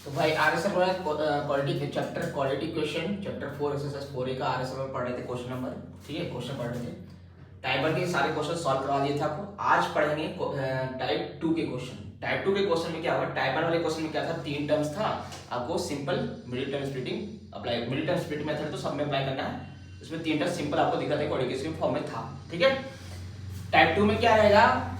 तो भाई RSL quality chapter quality question chapter 4 exercise 4A का आरएसएल में पढ़ रहे थे क्वेश्चन नंबर। ठीक है, क्वेश्चन पढ़ रहे थे। टाइप 1 के सारे क्वेश्चन सॉल्व करवा दिए थे आपको। आज पढ़ेंगे टाइप 2 के क्वेश्चन। टाइप 2 के क्वेश्चन में क्या हुआ, टाइप 1 वाले क्वेश्चन में क्या था, 3 टर्म्स था। आपको simple middle term splitting apply, middle term split method तो सब में अप्लाई करना है। इसमें 3 टर्म सिंपल आपको दिखा था, क्वाड्रेटिक फॉर्म में था। ठीक है, टाइप 2 में क्या रहेगा,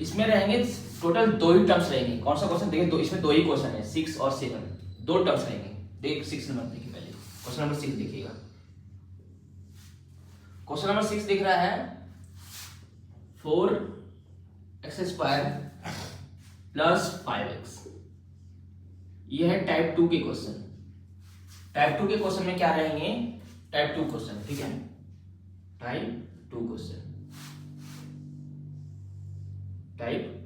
इसमें रहेंगे टोटल 2 ही टर्म्स रहेंगे। कौन सा क्वेश्चन देखिए, इसमें 2 ही क्वेश्चन है, 6 और 7, 2 टर्म्स रहेंगे। देख 6 नंबर देखिए, पहले क्वेश्चन नंबर 6 देखिएगा। क्वेश्चन नंबर 6 दिख रहा है 4x² प्लस 5x। ये है टाइप 2 के क्वेश्चन। टाइप 2 के क्वेश्चन में क्या रहेंगे, टाइप 2 क्वेश्चन। ठीक है, टाइप 2 क्वेश्चन, टाइप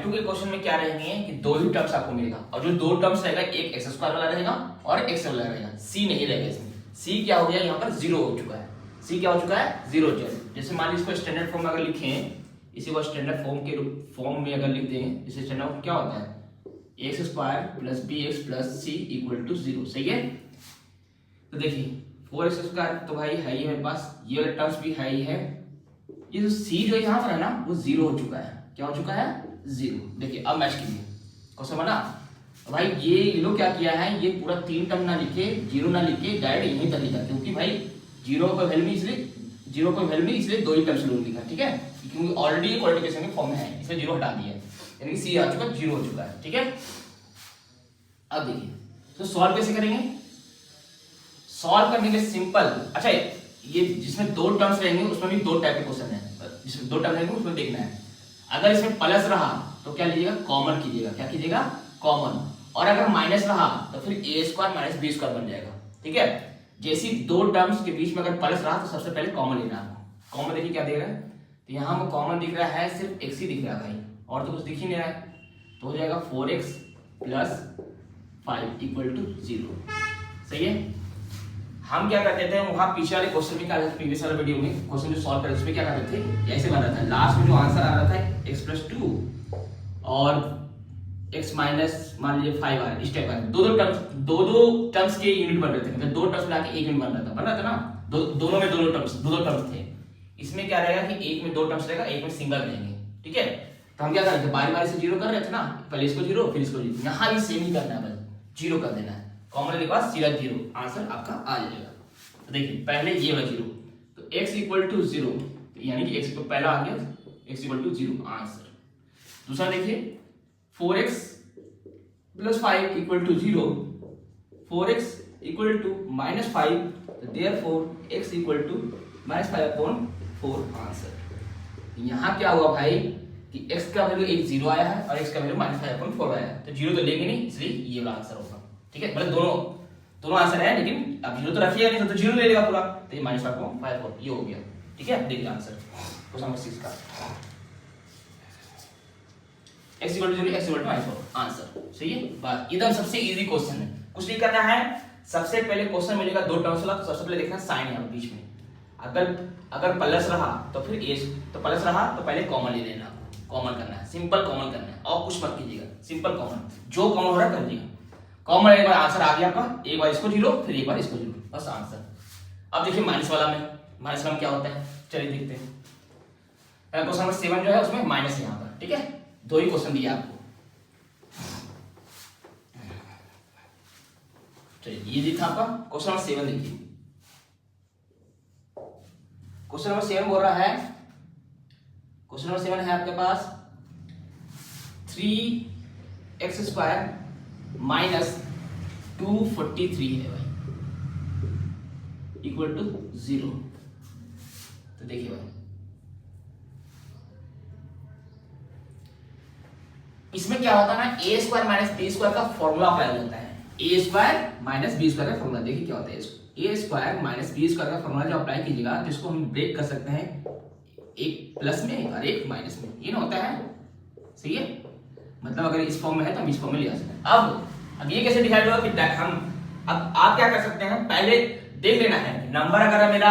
2 के क्वेश्चन में क्या रहेंगे कि 2 ही टर्म्स आपको मिलेगा, और जो 2 टर्म्स रहेगा, एक x² वाला रहेगा और x वाला रहेगा, c नहीं रहेगा इसमें। c क्या हो गया, यहाँ पर 0 हो चुका है। c क्या हो चुका है, 0 हो चुका है। जैसे मान लीजिए इसको स्टैंडर्ड फॉर्म में अगर लिखें, इसी को स्टैंडर्ड फॉर्म के फॉर्म में अगर लिखते हैं, इसे स्टैंडर्ड फॉर्म क्या होता है, x² plus bx plus c equal to 0। सही है, तो देखिए 4x² तो भाई है ही मेरे पास, ये वाला टर्म्स भी है ही है। ये जो c जो यहाँ पर है ना, वो 0 हो चुका है। क्या हो चुका है, 0। देखिए अब मैच कीजिए क्वेश्चन बना। भाई ये लोग क्या किया है, ये पूरा 3 टर्म ना लिखे, 0 ना लिखे, डायरेक्ट यहीं तक लिखा, क्योंकि भाई 0 को वैल्यू नहीं, इसलिए 2 ही टर्म्स लोग लिखा। ठीक है, क्योंकि ऑलरेडी ये क्वाड्रेटिक के फॉर्म में है, इसलिए 0 हटा दिया, यानी कि c आ चुका, 0 हो चुका है। ठीक है, अब देखिए तो सॉल्व कैसे करेंगे। सॉल्व करने के सिंपल, अच्छा ये जिसमें 2 टर्म्स रहेंगे उसमें भी 2 टाइप के क्वेश्चन है, जिसमें 2 टर्म रहेंगे उसमें देखना है। अगर इसमें प्लस रहा तो क्या लीजिएगा, कॉमन कीजिएगा। क्या कीजिएगा, कॉमन। और अगर माइनस रहा तो फिर a² माइनस b² बन जाएगा। ठीक है, जैसी 2 टर्म्स के बीच में अगर प्लस रहा तो सबसे पहले कॉमन लेना है। कॉमन देखिए क्या दे रहा है, तो यहाँ पर कॉमन दिख रहा है, सिर्फ x ही दिख रहा है भाई, और तो कुछ दिख ही नहीं रहा है। तो हो जाएगा 4x प्लस 5 इक्वल टू 0। सही है, हम क्या करते थे वहां पीछे वाले क्वेश्चन में, क्या प्रीवियस वाले वीडियो में क्वेश्चन जो सॉल्व करते उसमें क्या करते थे, ऐसे बन रहा था। लास्ट में जो आंसर आ रहा था x प्लस 2 और x माइनस मान लीजिए 5 आ रहा है, इस टाइप का दो टर्म्स के यूनिट बन रहे थे, मतलब 2 टर्म्स मिला के एक यूनिट बन रहा था ना। दोनों में दोनों टर्म्स थे। इसमें क्या रहेगा कि एक में 2 टर्म्स रहेगा, एक में सिंगल रहेंगे। ठीक है, तो हम क्या कर रहे थे, बारी बारी से 0 कर रहे थे ना, पहले इसको 0 फिर इसको 0। यहाँ भी सेम ही करना है, बस 0 कर देना है। कॉमन के पास सीधा 0 आंसर आपका आ जाएगा। तो देखिए पहले ये वाला 0, तो x इक्वल टू 0, यानी कि x को पहला आ गया, x इक्वल टू 0 आंसर। दूसरा देखिए 4x plus 5 equal to 0, 4x equal to minus 5, तो therefore x equal to minus 5/4 answer. यहाँ क्या हुआ भाई कि x का वैल्यू एक 0 आया है और x का वैल्यू माइनस 5/4 आया है, तो 0 तो लेंगे नहीं, इसलिए ये वाला आंसर होगा। ठीक है, मतलब दोनों आंसर है, लेकिन अब 0 तो रखिएगा नहीं, तो 0 ले लेगा पूरा, तो ये माइनस 5/4 ये हो गया। ठीक है, देखिए आंसर क्वेश्चन नंबर 6 का x equal to 0, x equal to -4 answer. सही है, बात एकदम सबसे इजी क्वेश्चन है, कुछ नहीं करना है। सबसे पहले क्वेश्चन मिलेगा 2 टर्म्स वाला, तो सबसे पहले देखना साइन यहाँ बीच में। अगर प्लस रहा तो फिर a, तो प्लस रहा तो पहले कॉमन ले लेना, कॉमन करना है, सिंपल कॉमन करना है, और कुछ मत कीजिएगा, सिंपल कॉमन, जो कॉमन हो रहा है कर दीजिएगा। कॉमन एक बार आंसर आ गया आपका, एक बार इसको 0 फिर एक बार इसको 0, बस आंसर। अब देखिए माइनस वाला में क्या होता है, चलिए देखते हैं। क्वेश्चन नंबर 7 जो है उसमें माइनस यहाँ पर। ठीक है, 2 ही क्वेश्चन दिया आपको। चलिए ये था आपका क्वेश्चन नंबर 7। देखिए क्वेश्चन नंबर 7 बोल रहा है, क्वेश्चन नंबर 7 है आपके पास 3x² माइनस 243 है भाई, इक्वल टू 0। तो देखिए भाई इसमें क्या होता है ना, a² माइनस b² का फॉर्मूला अप्लाई होता है। a² माइनस b² का फॉर्मूला देखिए क्या होता है, a² माइनस b² का फॉर्मूला जब अप्लाई कीजिएगा तो इसको हम ब्रेक कर सकते हैं, एक प्लस में और एक माइनस में, ये ना होता है। सही है, मतलब अगर इस फॉर्म में है तो हम इस फॉर्म में ले आ सकते हैं। अब ये कैसे डिसाइड होगा कि हम अब आप क्या कर सकते हैं, पहले देख लेना है नंबर अगर मेरा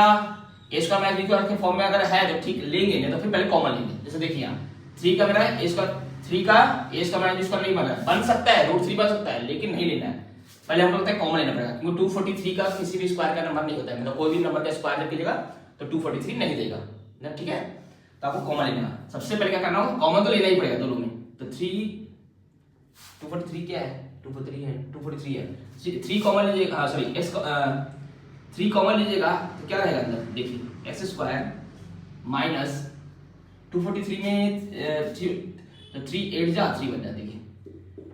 a² माइनस b² के फॉर्म में अगर है तो ठीक लेंगे, नहीं तो फिर पहले कॉमन लेंगे। जैसे देखिए यहाँ 3 का मेरा a² 3 का ए स्क्वायर माइनस बी स्क्वायर नहीं बन सकता है, रूट 3 बन सकता है, लेकिन नहीं लेना है। पहले हमको लगता है कॉमन लेना पड़ेगा, क्योंकि 243 का किसी भी स्क्वायर का नंबर नहीं होता है, मतलब कोई भी नंबर का स्क्वायर जब कीजिएगा तो 243 नहीं देगा ना, ठीक है। तो आपको कॉमन लेना है। सबसे पहले क्या करना होगा, कॉमन तो लेना ही पड़ेगा दोनों में। तो 243 क्या है, 243 है 3 कॉमन लीजिएगा, हाँ सॉरी 3 कॉमन लीजिएगा तो क्या रहेगा अंदर, देखिए एक्स स्क्वायर माइनस 243 में 3 8 जा 3 बन जाए, देखिए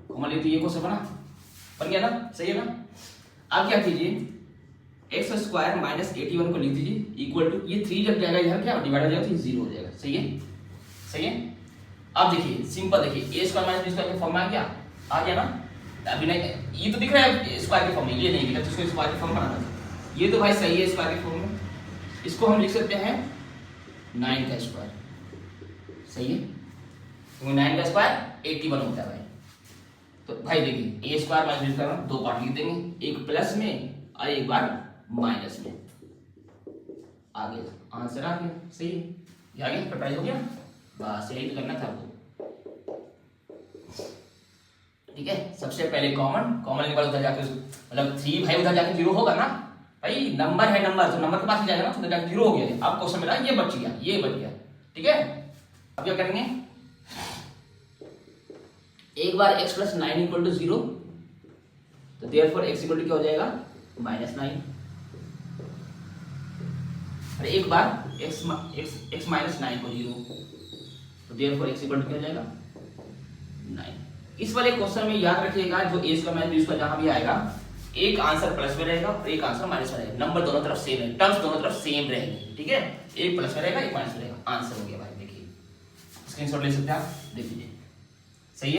कॉमन ले तो ये क्वेश्चन बन गया ना, सही है ना। अब क्या कीजिए, एक्स स्क्वायर माइनस 81 को लिख दीजिए इक्वल टू, ये 3 जब जाएगा इधर क्या डिवाइड हो जाएगा तो 0 हो जाएगा, सही है, सही है। अब देखिए सिंपल, देखिए ए स्क्वायर माइनस बी स्क्वायर के फॉर्म में आ गया ना। अभी नहीं, ये तो दिख रहा है स्क्वायर के फॉर्म में, ये नहीं दिख रहा, तो इसको स्क्वायर के फॉर्म बनाना था, ये तो भाई सही है स्क्वायर के फॉर्म में। इसको हम लिख सकते हैं 9 का स्क्वायर, सही है, क्योंकि 9 का स्क्वायर 81 होता है भाई। तो भाई देखिए ए स्क्वायर माइनस बी स्क्वायर में 2 पार्ट लिख देंगे, एक प्लस में और एक बार माइनस में। आगे आंसर आ गया, सही है, ये आ गया, फटाई हो गया, बस यही तो करना था आपको, ठीक है। सबसे पहले कॉमन लेने के बाद उधर जाके मतलब 3 भाई उधर जाके 0 होगा ना भाई, नंबर है नंबर, तो नंबर के पास ही जाएगा ना, तो उधर जाके 0 हो गया। अब क्वेश्चन मिला ये बच गया, ये बच गया, ठीक है। अब क्या करेंगे, एक बार x प्लस 9 इक्वल टू 0, तो देयरफॉर x इक्वल टू क्या हो जाएगा -9, और एक बार x माइनस 9 को 0, तो देयरफॉर x इक्वल टू क्या हो जाएगा 9। इस वाले क्वेश्चन में याद रखिएगा, जो a square minus b square जहां भी आएगा, एक आंसर प्लस में रहेगा और एक आंसर माइनस में रहेगा, नंबर दोनों तरफ सेम है, टर्म्स दोनों तरफ सेम रहेंगे, ठीक है। एक प्लस में रहेगा, एक माइनस में रहेगा, आंसर हो गया भाई। देखिए स्क्रीनशॉट ले सकते हैं आप, देख लीजिए।